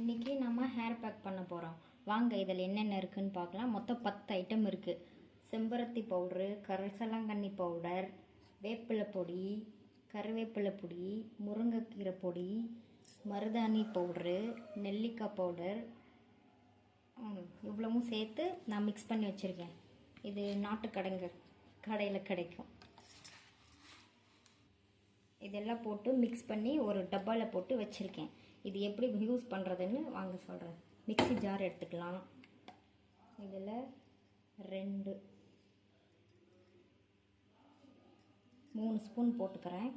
இன்றைக்கி நம்ம hair pack பண்ண போகிறோம். வாங்க இதில் என்னென்ன இருக்குதுன்னு பார்க்கலாம். மொத்தம் 10 ஐட்டம் இருக்குது. செம்பருத்தி பவுட்ரு, கரிசலாங்கண்ணி பவுடர், வேப்பிலை பொடி, கருவேப்பிலை பொடி, முருங்கைக்கீரை பொடி, மருதாணி பவுட்ரு, நெல்லிக்காய் பவுடர், இவ்வளவும் சேர்த்து நான் மிக்ஸ் பண்ணி வச்சுருக்கேன். இது நாட்டு கடையில் கிடைக்கும். இதெல்லாம் போட்டு மிக்ஸ் பண்ணி ஒரு டப்பாவில் போட்டு வச்சுருக்கேன். இது எப்படி யூஸ் பண்ணுறதுன்னு வாங்க சொல்கிறேன். மிக்ஸி ஜார் எடுத்துக்கலாம். இதில் 3 ஸ்பூன் போட்டுக்கிறேன்.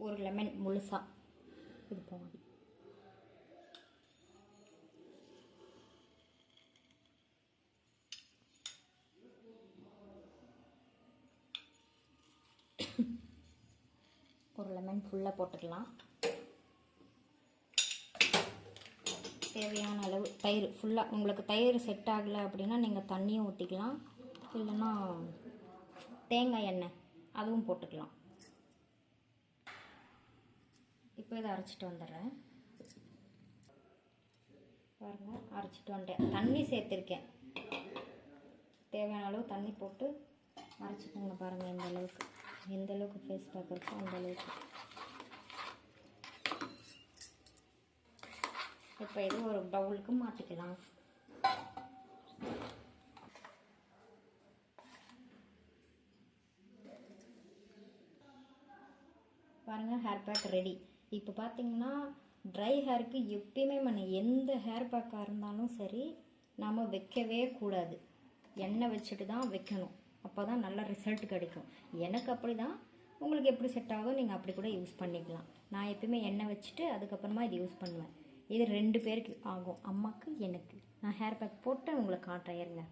ஒரு லெமன் முழுசாக இது போகும். ஒரு லெமன் ஃபுல்லாக போட்டுக்கலாம். தேவையான அளவு தயிர் ஃபுல்லாக. உங்களுக்கு தயிர் செட் ஆகலை அப்படின்னா நீங்கள் தண்ணியும் ஊற்றிக்கலாம், இல்லைன்னா தேங்காய் எண்ணெய் அதுவும் போட்டுக்கலாம். இப்போ இதை அரைச்சிட்டு வந்துடுறேன். பாருங்கள், அரைச்சிட்டு வந்துட்டேன். தண்ணி சேர்த்துருக்கேன். தேவையான அளவு தண்ணி போட்டு அரைச்சிக்கோங்க. பாருங்கள், எந்த அளவுக்கு ஃபேஸ் பேக் இருக்கோ அந்த அளவுக்கு. இப்போ இது ஒரு பவுலுக்கு மாற்றிக்கலாம். பாருங்கள், ஹேர் பேக் ரெடி. இப்போ பார்த்தீங்கன்னா ட்ரை ஹேருக்கு எப்பயுமே எந்த ஹேர் பேக்காக இருந்தாலும் சரி நாம் வைக்கவே கூடாது. எண்ணெய் வச்சுட்டு தான் வைக்கணும். அப்போ தான் நல்ல ரிசல்ட் கிடைக்கும். எனக்கு அப்படி தான். உங்களுக்கு எப்படி செட் ஆகுதோ நீங்கள் அப்படி கூட யூஸ் பண்ணிக்கலாம். நான் எப்பயுமே எண்ணெய் வச்சுட்டு அதுக்கப்புறமா இது யூஸ் பண்ணுவேன். இது 2 பேருக்கு ஆகும், அம்மாவுக்கு எனக்கு. நான் ஹேர் பேக் போட்டு உங்களுக்கு காட்டுறேன்.